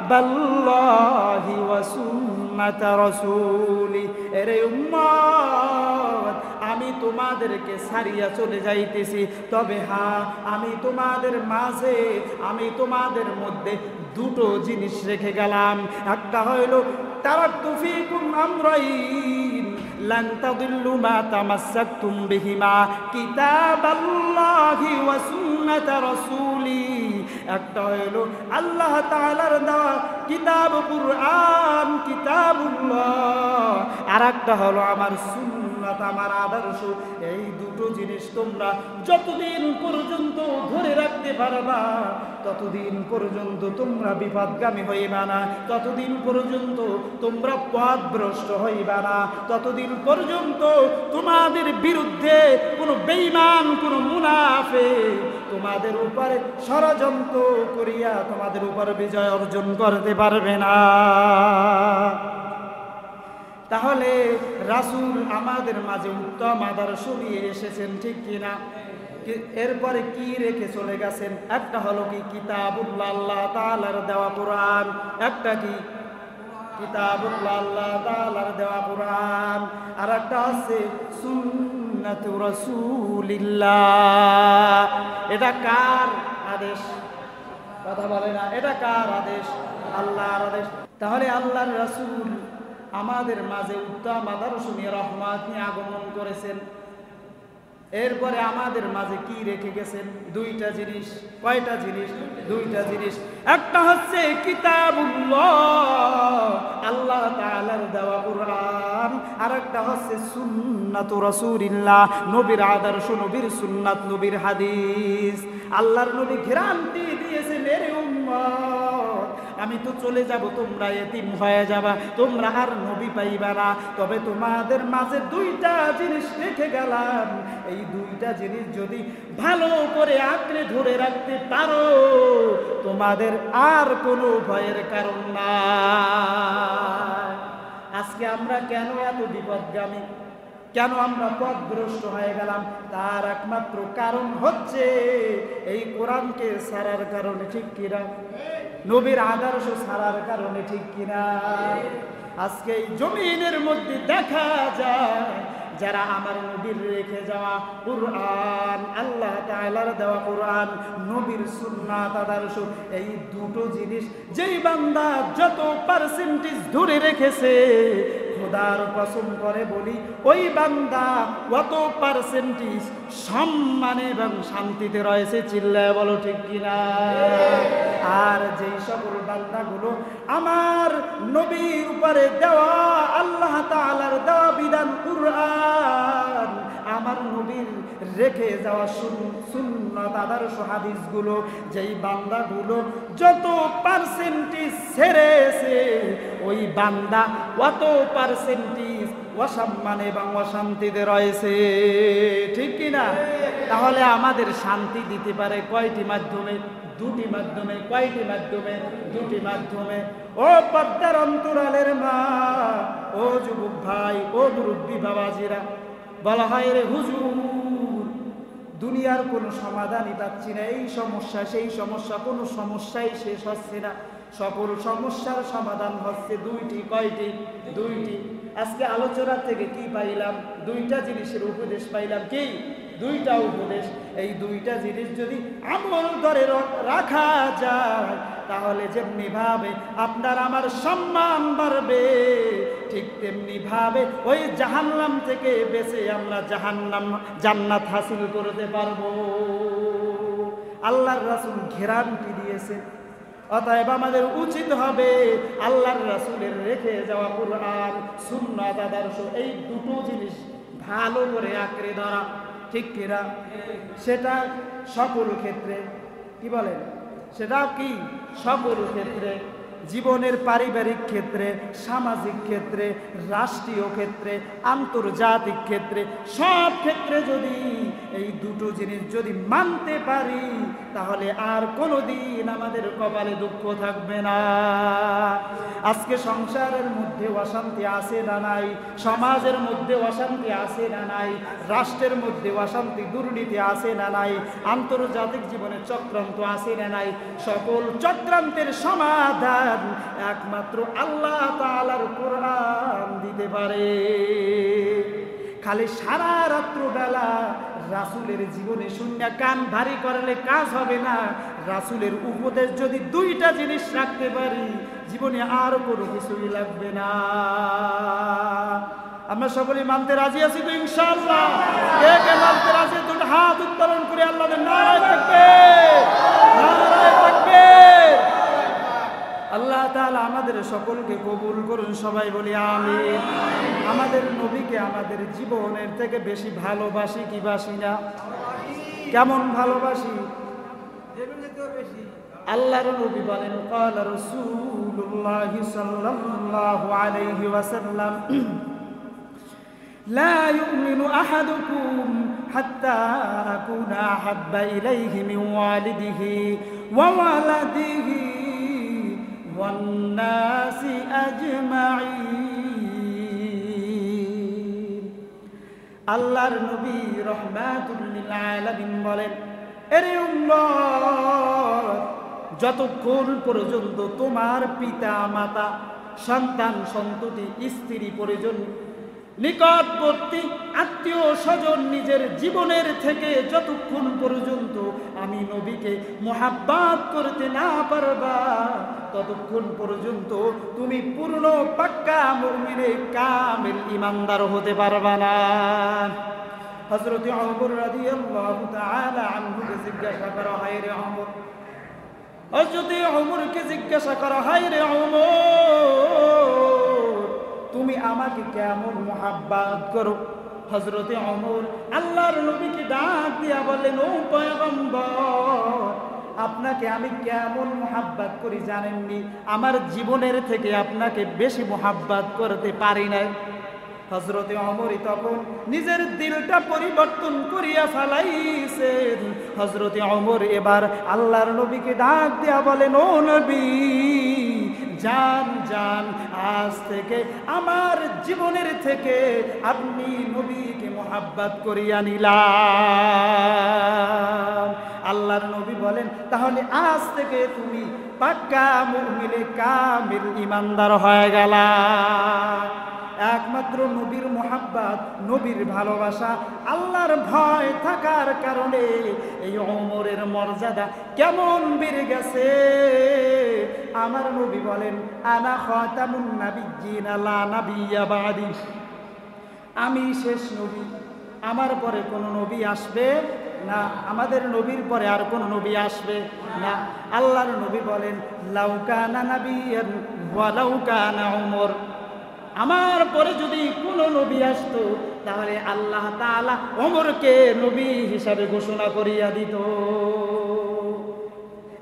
কিতাবাল্লাহি ওয়া সুন্নাত রাসূলি। এরে উম্মত, আমি তোমাদেরকে ছাড়িয়া চলে যাইতেছি, তবে হ্যাঁ, আমি তোমাদের মাঝে, আমি তোমাদের মধ্যে দুটো জিনিস রেখে গেলাম। একটা হইল তারাক্তু ফীকুম আমরাইন লান তাদিল্লু মা তামাসসাকতুম বিহিমা কিতাবাল্লাহি ওয়া সুন্নাত রাসূলি। একটা হইল আল্লাহ তাআলার দেওয়া কিতাব কুরআন, কিতাবুল্লাহ, আর একটা হলো আমার সুন্নাত, আমার আদর্শ। এই দুটো জিনিস তোমরা যতদিন পর্যন্ত ধরে রাখতে পারবা, ততদিন পর্যন্ত তোমরা বিপদগামী হইবা না, ততদিন পর্যন্ত তোমরা পথভ্রষ্ট হইবা না, ততদিন পর্যন্ত তোমাদের বিরুদ্ধে কোনো বেঈমান, কোনো মুনাফিক তোমাদের উপরে ষড়যন্ত্র করিয়া তোমাদের উপর বিজয় অর্জন করতে পারবে না। তাহলে রাসূল আমাদের মাঝে উত্তম আদর্শ নিয়ে এসেছেন, ঠিক কিনা? এরপরে কি রেখে চলে গেছেন? একটা হলো কি কিতাবুল্লাহ, আল্লাহ তাআলার দেওয়া কোরআন। একটা কি কিতাবুল্লাহ, আল্লাহ তাআলার দেওয়া কোরআন। আর একটা আছে সুন্নাতু রাসূলিল্লাহ। এটা কার আদেশ? কথা বলে না, এটা কার আদেশ? আল্লাহর আদেশ। তাহলে আল্লাহর রাসূল আমাদের মাঝে উত্তম আদর্শ নিয়ে, রহমত নিয়ে আগমন করেছেন। এরপরে আমাদের মাঝে কি রেখে গেছেন? দুইটা জিনিস। কয়টা জিনিস? দুইটা জিনিস। একটা হচ্ছে কিতাবুল্লাহ, আল্লাহ তাআলার দেওয়া কোরআন, আর একটা হচ্ছে সুন্নাতু রাসূলিল্লাহ, নবীর আদর্শ, নবীর সুন্নাত, নবীর হাদিস। আল্লাহর নবী গ্যারান্টি দিয়েছেন, এরে উম্মত, আমি তো চলে যাব, তোমরা এতিম হয়ে যাবা, তোমরা আর নবী পাইবা না, তবে তোমাদের মাঝে দুইটা জিনিস রেখে গেলাম। এই দুইটা জিনিস যদি ভালো করে আঁকড়ে ধরে রাখতে পারো, তোমাদের আর কোনো ভয়ের কারণ না। আজকে আমরা কেন এত বিপদগামী, কেন আমরা পথভ্রষ্ট হয়ে গেলাম? তার একমাত্র কারণ হচ্ছে এই কোরআনকে ছাড়ার কারণে, ঠিক কিনা? নবীর আদর্শ ছাড়ার কারণে, ঠিক কিনা? আজকে এই জমিনের মধ্যে দেখা যায় যারা আমার নবীর রেখে যাওয়া কুরআন, আল্লাহ তাআলার দেওয়া কুরআন, নবীর সুন্নাত আদর্শ, এই দুটো জিনিস যেই বান্দা যত পার্সেন্টেজ ধরে রেখেছে, খোদার কসম করে বলি, ওই বান্দা কত পার্সেন্টেজ সম্মানে এবং শান্তিতে রয়েছে। চিল্লায় বলো ঠিক কিনা? আর যেই সকল বান্দাগুলো আমার নবীর উপরে দেওয়া আল্লাহ তাআলার দেওয়া বিধান কুরআন, আমার নবীর রেখে যাওয়া সুন্নাত আদর্শ হাদিসগুলো, যেই বান্দাগুলো যত পার্সেন্টেজ ছেড়েছে, ওই বান্দা কত পার্সেন্টেজ অসম্মান এবং অশান্তিতে রয়েছে, ঠিক কিনা? তাহলে আমাদের শান্তি দিতে পারে কয়টি মাধ্যমে? দুটি মাধ্যমে। কয়টি মাধ্যমে? দুটি মাধ্যমে। ও পর্দার অন্তরালের মা, ও যুবক ভাই, ও মুরব্বী বাবাজিরা, বলা হয় রে হুজুর, দুনিয়ার কোনো সমাধানই পাচ্ছি না, এই সমস্যা সেই সমস্যা, কোনো সমস্যাই শেষ হচ্ছে না, সকল সমস্যার সমাধান হচ্ছে দুইটি। কয়টি? দুইটি। আজকে আলোচনা থেকে কি পাইলাম? দুইটা জিনিসের উপদেশ পাইলাম। কি? দুইটা উপদেশ। এই দুইটা জিনিস যদি আমল করে রাখা যায়, তাহলে যেমনি ভাবে আপনার আমার সম্মান বাড়বে, ঠিক তেমনি ভাবে ওই জাহান্নাম থেকে বেঁচে আমরা জান্নাত হাসিল করতে পারবো। আল্লাহর রাসূল গ্যারান্টি দিয়েছে। অতএব আমাদের উচিত হবে আল্লাহর রাসূলের রেখে যাওয়া কুরআন, সুন্নাত আদর্শ, এই দুটো জিনিস ভালো করে আঁকড়ে ধরা, ঠিক কিনা? সেটা সকল ক্ষেত্রে, কি বলেন? সেটা কি? সকল ক্ষেত্রে, জীবনের পারিবারিক ক্ষেত্রে, সামাজিক ক্ষেত্রে, রাষ্ট্রীয় ক্ষেত্রে, আন্তর্জাতিক ক্ষেত্রে, সব ক্ষেত্রে যদি এই দুটো জিনিস যদি মানতে পারি, তাহলে আর কোনোদিন আমাদের কপালে দুঃখ থাকবে না। আজকে সংসারের মধ্যে অশান্তি আছে না নাই, সমাজের মধ্যে অশান্তি আছে না নাই, রাষ্ট্রের মধ্যে অশান্তি দুর্নীতি আছে না নাই, আন্তর্জাতিক জীবনে চক্রান্ত আছে না নাই। সকল চক্রান্তের সমাধান একমাত্র আল্লাহ তাআলার কোরআন দিতে পারে। খালি সারা রাত্র বেলা রাসূলের জীবনে শূন্য কান ভারী করলে কাজ হবে না। রাসূলের উপদেশ যদি দুইটা জিনিস রাখতে পারি, জীবনে আর কোনো কিছুই লাগবে না। আমরা সকলেই মানতে রাজি আছি তো ইনশাআল্লাহ? কে কে মানতে রাজি দুটো হাত উত্তোলন করে আল্লাহর নারায়ে তাকবীর, নারায়ে তাকবীর। আল্লাহ তাআলা আমাদের সকলকে কবুল করুন, সবাই বলি আমিন। আমাদের নবীকে আমাদের জীবনের থেকে বেশি ভালোবাসি কি বাসি না? কেমন ভালোবাসি? আল্লাহর নবী বলেন, ক্বালা রাসূলুল্লাহ সাল্লাল্লাহু আলাইহি ওয়াসাল্লাম, লা ইউমিনু আহাদুকুম হাত্তা আকুনা আহাব্বা ইলাইহি মিন ওয়ালিদিহি ওয়া ওয়ালাদিহি ওয়ান নাসি আজমাইন। আল্লাহর নবী রাহমাতুল লিল আলামিন বলেন, এরে উম্মত, যতক্ষণ পর্যন্ত তোমার পিতা মাতা, সন্তান সন্ততি, স্ত্রী পরিজন, নিকটবর্তী আত্মীয় স্বজন, নিজের জীবনের থেকে যতক্ষণ পর্যন্ত আমি নবীকে মুহাব্বত করতে না পারবা, ততক্ষণ পর্যন্ত তুমি পূর্ণ পাক্কা মুমিনে কামিল ইমানদার হতে পারবা না। হযরত ওমর রাদিয়াল্লাহু তাআলা আনহুকে জিজ্ঞাসা করা হয়, রে ওমর, হযরত ওমরকে জিজ্ঞাসা করা হয়, রে ওমর, তুমি আমাকে কেমন মুহাব্বত করো? হযরত ওমর আল্লাহর নবীকে ডাক দিয়া বললেন, ও পয়গম্বর, আপনাকে আমি কেমন মুহাব্বত করি জানেননি? আমার জীবনের থেকে আপনাকে বেশি মুহাব্বত করতে পারি নাই। হযরত ওমর তখন নিজের দিলটা পরিবর্তন করিয়া ফেলাইছেন। হযরত ওমর এবার আল্লাহর নবীকে ডাক দিয়া বলেন, ও নবী, জান জান, আজ থেকে আমার জীবনের থেকে আপনি নবীকে মুহাব্বত করিয়া নিলাম। আল্লাহর নবী বলেন, তাহলে আজ থেকে তুমি পাক্কা মুমিনে কামিল ইমানদার হয়ে গেলা। একমাত্র নবীর মুহাব্বত, নবীর ভালোবাসা, আল্লাহর ভয় থাকার কারণে এই ওমরের মর্যাদা কেমন বেড়ে গেছে। আমার নবী বলেন, আনা খাতামুন নাবিয়্যিন লা নাবিয়্যা বাদি, আমি শেষ নবী, আমার পরে কোনো নবী আসবে না, আমাদের নবীর পরে আর কোন নবী আসবে না। আল্লাহর নবী বলেন, লাউ কানা নাবিয়্যান ওয়া লাউ কানা ওমর, আমার পরে যদি কোনো নবী আসতো তাহলে আল্লাহ তাআলা ওমরকে নবী হিসাবে ঘোষণা করিয়া দিত।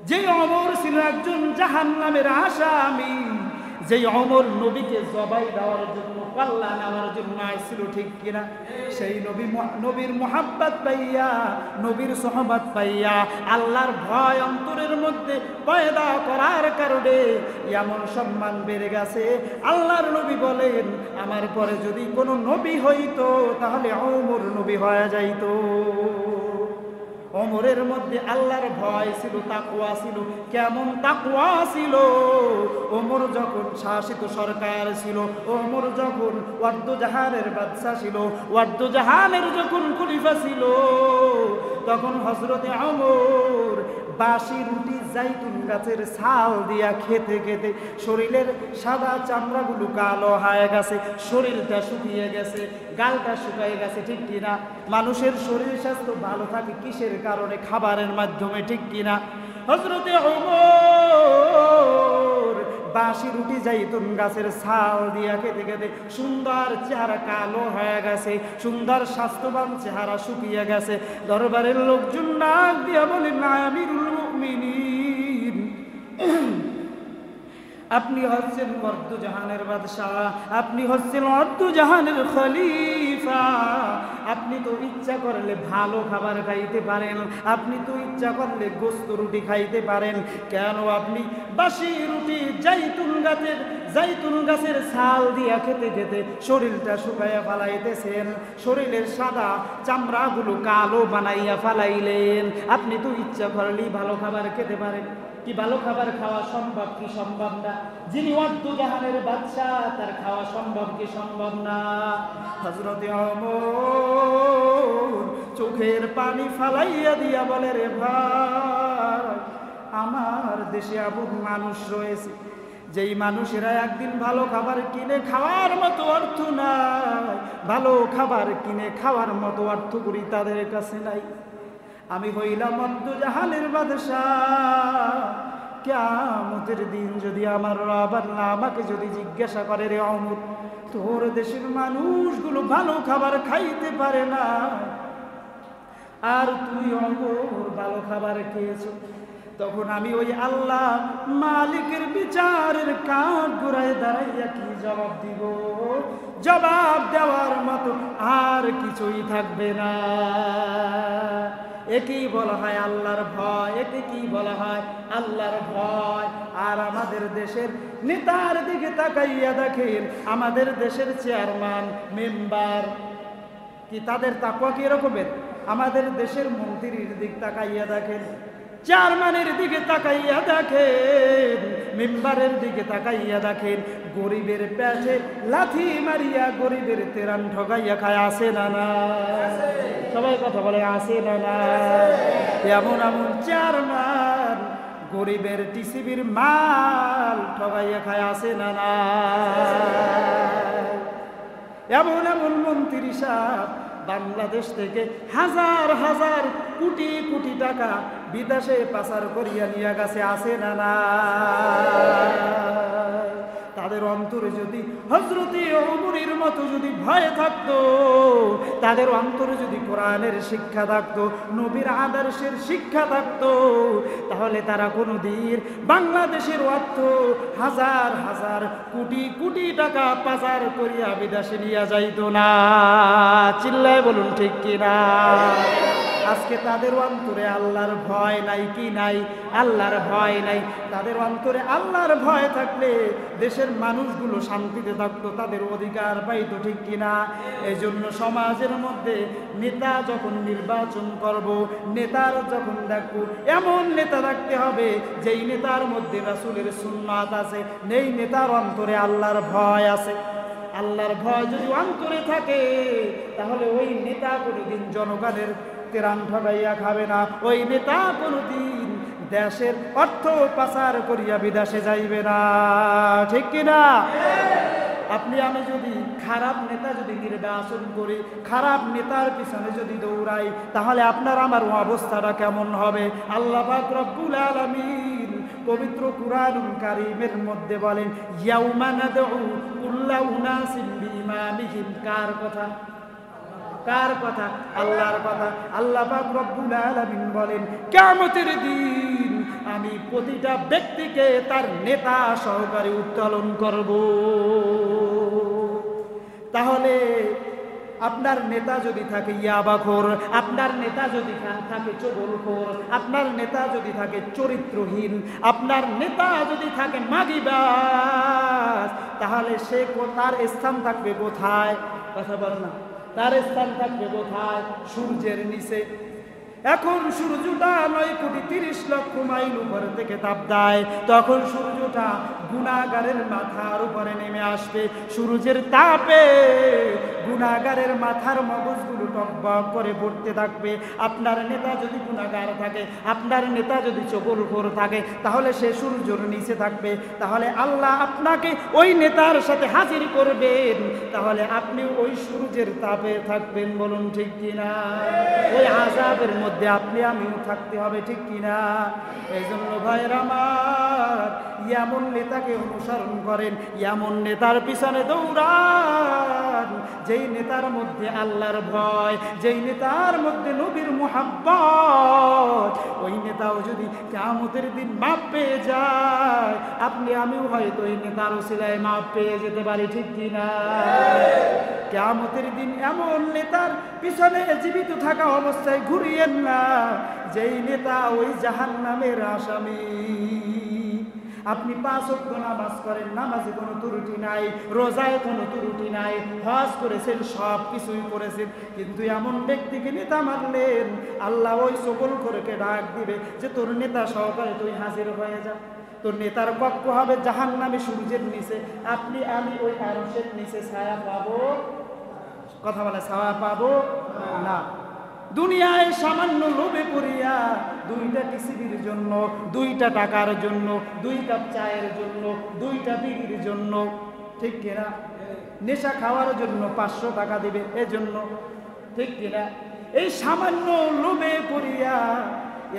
যে ওমর ছিল একজন জাহান্নামের আসামি, যে ওমর নবীকে জবাই দেওয়ার জন্য, পাল্লা নেওয়ার জন্য আসছিল, ঠিক কিনা? সেই নবীর মুহাব্বত পাইয়া, নবীর সোহবত পাইয়া, আল্লাহর ভয় অন্তরের মধ্যে পয়দা করার কারণে এমন সম্মান বেড়ে গেছে। আল্লাহর নবী বলেন, আমার পরে যদি কোনো নবী হইতো তাহলে ওমর নবী হয়ে যাইতো। ওমরের মধ্যে আল্লাহর ভয় ছিল, তাকওয়া ছিল। কেমন তাকওয়া ছিল? ওমর যখন শাসিত সরকার ছিল, ওমর যখন ওয়ার্দুজাহানের বাদশা ছিল, ওয়ার্দুজাহানের যখন খলিফা ছিল, তখন হযরতে ওমর বাসি রুটি জাইতুন গাছের ছাল দিয়া খেতে খেতে শরীরের সাদা চামড়াগুলো কালো হয়ে গেছে, শরীরটা শুকিয়ে গেছে, গালটা শুকিয়ে গেছে, ঠিক কিনা? মানুষের শরীর স্বাস্থ্য ভালো থাকে কিসের কারণে? খাবারের মাধ্যমে, ঠিক কিনা? হযরতে ওমর বাসি রুটি জাইতুন গাছের ছাল দিয়া খেতে খেতে সুন্দর চেহারা কালো হয়ে গেছে, সুন্দর স্বাস্থ্যবান চেহারা শুকিয়ে গেছে। দরবারের লোকজন নাক দিয়া বলেন, আমিরুল মুমিনিন, আপনি হচ্ছেন অর্ধ জাহানের বাদশাহ, আপনি হচ্ছেন অর্ধ জাহানের খলিফা। আপনি তো ইচ্ছা করলে ভালো খাবার খাইতে পারেন, আপনি তো ইচ্ছা করলে গোস্ত রুটি খাইতে পারেন। কেন আপনি বাসি রুটি জাইতুন গাছের ছাল দিয়া খেতে খেতে শরীরটা শুকাইয়া ফালাইতেছেন, শরীরের সাদা চামড়াগুলো কালো বানাইয়া ফালাইলেন? আপনি তো ইচ্ছা করলেই ভালো খাবার খেতে পারেন। কি ভালো খাবার খাওয়া সম্ভব কি সম্ভব না? যিনি অর্ধ জাহানের বাদশা তার খাওয়া সম্ভব কি সম্ভব না? হযরতে ওমর চোখের পানি ফালাইয়া দিয়া বলে, রে ভাই, আমার দেশে বহু মানুষ রয়েছে যেই মানুষেরা একদিন ভালো খাবার কিনে খাওয়ার মতো অর্থ নাই, ভালো খাবার কিনে খাওয়ার মতো অর্থ করি তাদের কাছে নাই। আমি হইলাম অর্ধ জাহানের বাদশাহ। কিয়ামতের দিন যদি আমার রব আল্লাহ আমাকে যদি জিজ্ঞাসা করে, রে ওমর, তোর দেশের মানুষগুলো ভালো খাবার খাইতে পারে না, আর তুই ওমর ভালো খাবার খেয়েছো, তখন আমি ওই আল্লাহ মালিকের বিচারের কাঠ ঘুরায় দাঁড়াইয়া কি জবাব দিব? জবাব দেওয়ার মতো আর কিছুই থাকবে না। একেই বলা হয় আল্লাহর ভয়, একে কি বলা হয়? আল্লাহর ভয়। আর আমাদের দেশের নেতার দিকে তাকাইয়া দেখেন, আমাদের দেশের চেয়ারম্যান মেম্বার কি তাদের তাকওয়া কি রকমের? আমাদের দেশের মন্ত্রীর দিক তাকাইয়া দেখেন, চেয়ারম্যানের দিকে তাকাইয়া দেখেন, মেম্বারের দিকে তাকাইয়া দেখেন, গরিবের পেটে লাথি মারিয়া গরিবের তেরান ঠগাইয়া খায়, আসে না না? সবাই কথা বলে, আসে না না? এমন এমন চেয়ারম্যান গরিবের টিসিবির মাল ঠগাইয়া খায়, আসে না না? এমন এমন মন্ত্রী সাহেব বাংলাদেশ থেকে হাজার হাজার কোটি কোটি টাকা বিদেশে পাচার করিয়া নিয়ে গেছে, আসে না না? তাদের অন্তরে যদি হযরতে ওমরের মতো যদি ভয় থাকতো, তাদের অন্তরে যদি কোরআনের শিক্ষা থাকতো, নবীর আদর্শের শিক্ষা থাকতো, তাহলে তারা কোনোদিন বাংলাদেশের অর্থ হাজার হাজার কোটি কোটি টাকা পাচার করিয়া বিদেশে নিয়ে যাইতো না। চিল্লায় বলুন ঠিক কিনা? আজকে তাদের অন্তরে আল্লাহর ভয় নাই কি নাই? আল্লাহর ভয় নাই। তাদের অন্তরে আল্লাহর ভয় থাকলে দেশের মানুষগুলো শান্তিতে থাকতো, তাদের অধিকার পাইতো, ঠিক কিনা? এই জন্য সমাজের মধ্যে নেতা যখন নির্বাচন করব, নেতার যখন দেখবো, এমন নেতা রাখতে হবে যেই নেতার মধ্যে রাসূলের সুন্নাত আছে, নেই নেতার অন্তরে আল্লাহর ভয় আছে। আল্লাহর ভয় যদি অন্তরে থাকে তাহলে ওই নেতা কোনোদিন জনগণের তেরান ঠগাইয়া খাবে না, ওই নেতা কোনোদিন দেশের অর্থ পাচার করিয়া বিদেশে যাইবে না, ঠিক কিনা? আপনি আমি যদি খারাপ নেতা যদি নির্বাচন করি, খারাপ নেতার পিছনে যদি দৌড়াই, তাহলে আপনার আমার অবস্থাটা কেমন হবে? আল্লাহ পাক রব্বুল আলামিন পবিত্র কুরআনুল কারীমের মধ্যে বলেন, ইয়াউমা নাদউ কুল্লা উনাসিন বিইমামিহিম। কার কথা? কার কথা? আল্লাহর কথা। আল্লাহ পাক রব্বুল আলামিন বলেন, কিয়ামতের দিন আমি প্রতিটা ব্যক্তিকে তার নেতা সহকারে উত্তোলন করব। তাহলে আপনার নেতা যদি থাকে ইয়াবাখোর, আপনার নেতা যদি থাকে চগলখোর, আপনার নেতা যদি থাকে চরিত্রহীন, আপনার নেতা যদি থাকে মাগিবাজ, তাহলে সে তার স্থান থাকবে কোথায়? কথা বল না। তার স্থান থাকবে কোথায়? সূর্যের নিচে। এখন সূর্যটা 9,30,00,000 মাইল উপরে থেকে তাপ দেয়, তখন সূর্যটা গুনাহগারের মাথার উপরে নেমে আসবে। সূর্যের তাপে গুনাহগারের মাথার মগজগুলো টকবক করে পড়তে থাকবে। আপনার নেতা যদি গুনাহগার থাকে, আপনার নেতা যদি চগলখোর থাকে, তাহলে সে সূর্যের নিচে থাকবে। তাহলে আল্লাহ আপনাকে ওই নেতার সাথে হাজির করবেন, তাহলে আপনি ওই সূর্যের তাপে থাকবেন। বলুন ঠিক কিনা? ওই আযাবের মধ্যে আপনি আমিও থাকতে হবে, ঠিক কিনা? এই জন্য ভাইরা আমার, এমন নেতাকে অনুসরণ করেন, এমন নেতার পিছনে দৌড়ান যেই নেতার মধ্যে আল্লাহর ভয়, যেই নেতার মধ্যে নবীর মুহাব্বত। ওই নেতাও যদি কিয়ামতের দিন মাপ পেয়ে যায়, আপনি আমিও হয়তো ওই নেতার ওসিলায় মাপ পেয়ে যেতে পারি, ঠিক কিনা? কিয়ামতের দিন এমন নেতার পিছনে জীবিত থাকা অবস্থায় ঘুরিয়েন না যেই নেতা ওই জাহান্নামের আসামি। আপনি 5 ওয়াক্ত নামাজ করেন, নামাজে কোনো ত্রুটি নাই, রোজায় কোনো ত্রুটি নাই, হজ করেছেন, সব কিছুই করেছেন, কিন্তু এমন ব্যক্তিকে নেতা মানলেন, আল্লাহ ওই সকল করে ডাক দিবে যে তোর নেতা সহকারে তুই হাজির হয়ে যা। তোর নেতার কক্ষ হবে জাহান্নামে সূর্যের নিচে, আপনি আমি ওই আরশের নিচে ছায়া পাবো? কথা বলে ছায়া পাবো না। দুনিয়ায় সামান্য লোভে পড়িয়া 2টা টিসিবির জন্য, 2টা টাকার জন্য, 2 কাপ চায়ের জন্য, 2টা বিড়ির জন্য, ঠিক কিনা? নেশা খাওয়ার জন্য 500 টাকা দিবে এজন্য, ঠিক কিনা? এই সামান্য লোভে পড়িয়া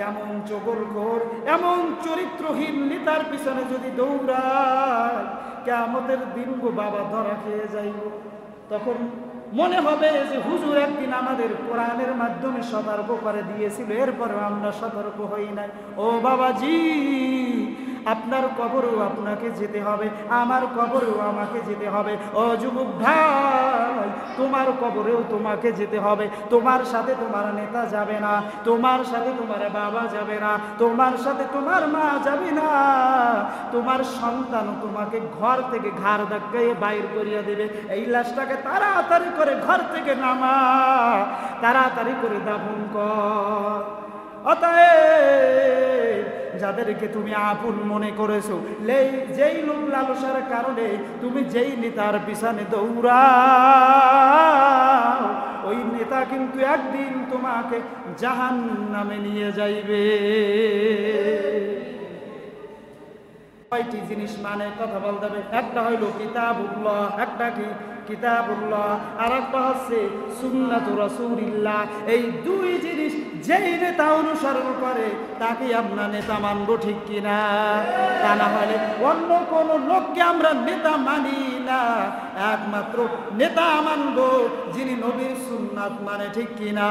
এমন চগলখোর, এমন চরিত্রহীন নেতার পিছনে যদি দৌড়ায়, কিয়ামতের দিন গো বাবা ধরা খেয়ে যাইব। তখন মনে হবে যে হুজুর একদিন আমাদের কোরআনের মাধ্যমে সতর্ক করে দিয়েছিল, এরপরেও আমরা সতর্ক হই নাই। ও বাবাজি, আপনার কবরেও আপনাকে যেতে হবে, আমার কবরেও আমাকে যেতে হবে। ও যুবক ভাই, তোমার কবরেও তোমাকে যেতে হবে। তোমার সাথে তোমার নেতা যাবে না, তোমার সাথে তোমার বাবা যাবে না, তোমার সাথে তোমার মা যাবে না, তোমার সন্তানও তোমাকে ঘর থেকে ঘাড় ধাক্কাইয়ে বাইর করিয়া দেবে। এই লাশটাকে তাড়াতাড়ি করে ঘর থেকে নামা, তাড়াতাড়ি করে দাফন কর। অতএব যাদেরকে তুমি আপন মনে করেছো, যেই লোক লালসার কারণে তুমি যেই নেতার পিছনে দৌড়াও, ওই নেতা কিন্তু একদিন তোমাকে জাহান্নামে নিয়ে যাইবে। কয়টি জিনিস মানে কথা বলতে হবে? একটা হইল কিতাবুল্লাহ, একটা কি কিতাবুল্লাহ, আর একটা হচ্ছে সুন্নাতু রাসূলিল্লাহ। এই 2 জিনিস যেই নেতা অনুসরণ করে তাকে আমরা নেতা মানবো, ঠিক কিনা? তা না হলে অন্য কোন লোককে আমরা নেতা মানি না, একমাত্র নেতা মানবো যিনি নবীর সুন্নাত মানে, ঠিক কিনা?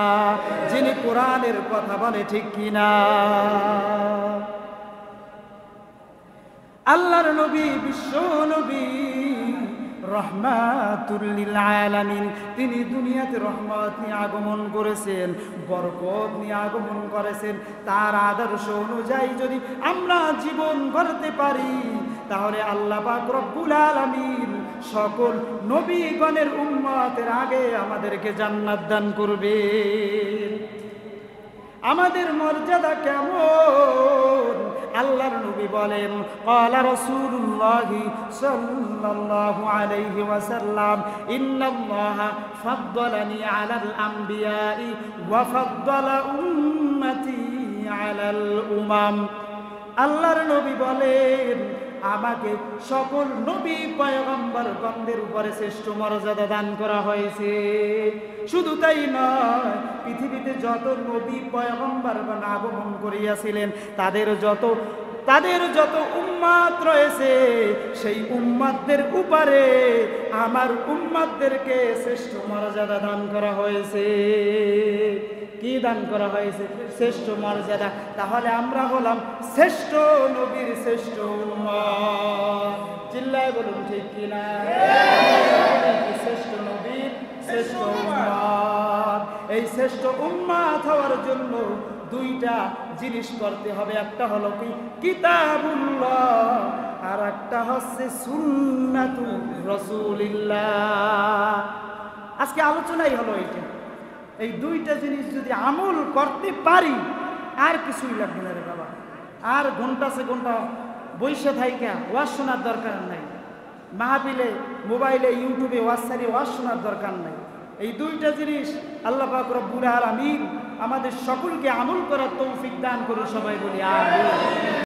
যিনি কোরআনের কথা বলে, ঠিক কিনা? আল্লাহর নবী, বিশ্ব নবী, রহমাতুল লিল আলামিন, তিনি দুনিয়াতে রহমত নিয়ে আগমন করেছেন, বরকত নিয়ে আগমন করেছেন। তার আদর্শ অনুযায়ী যদি আমরা জীবন গড়তে পারি, তাহলে আল্লাহ পাক রব্বুল আলামিন সকল নবীগণের উম্মতের আগে আমাদেরকে জান্নাত দান করবেন। আমাদের মর্যাদা কেমন? আল্লাহর নবী বলেন, ক্বালা রাসূলুল্লাহ সাল্লাল্লাহু আলাইহি ওয়াসাল্লাম, ইন্নাল্লাহা ফাদ্দালানি আলাল আমবিয়াই ওয়া ফাদ্দালা উম্মতি আলাল উমাম। আল্লাহর নবী বলেন, আমাকে সকল নবী পয়গম্বরগণদের উপরে শ্রেষ্ঠ মর্যাদা দান করা হয়েছে। শুধু তাই নয়, পৃথিবীতে যত নবী পয়গম্বরগণ আগমন করিয়াছিলেন, তাদের যত উম্মত রয়েছে, সেই উম্মতদের উপরে আমার উম্মতদেরকে শ্রেষ্ঠ মর্যাদা দান করা হয়েছে। কি দান করা হয়েছে? শ্রেষ্ঠ মর্যাদা। তাহলে আমরা হলাম শ্রেষ্ঠ নবীর শ্রেষ্ঠ উম্মত। চিল্লায় বলুন, ঠিক কিনা? শ্রেষ্ঠ নবীর শ্রেষ্ঠ উম্মত। এই শ্রেষ্ঠ উম্মত হওয়ার জন্য 2টা জিনিস করতে হবে। একটা হলো কি কিতাবুল্লাহ, আর একটা হচ্ছে সুন্নাতু রাসূলিল্লাহ। আজকে আলোচনাই হলো এইটা। এই 2টা জিনিস যদি আমল করতে পারি, আর কিছুই লাগবে না রে বাবা। আর ঘন্টা সে ঘন্টা বইসা থাইকা ওয়াজ শোনার দরকার নাই, মাহফিলে মোবাইলে ইউটিউবে ওয়াজ শোনার দরকার নাই। এই 2টা জিনিস আল্লাহ পাক রব্বুল আলামিন আমাদের সকলকে আমল করার তৌফিক দান করুন। সবাই বলি আমিন।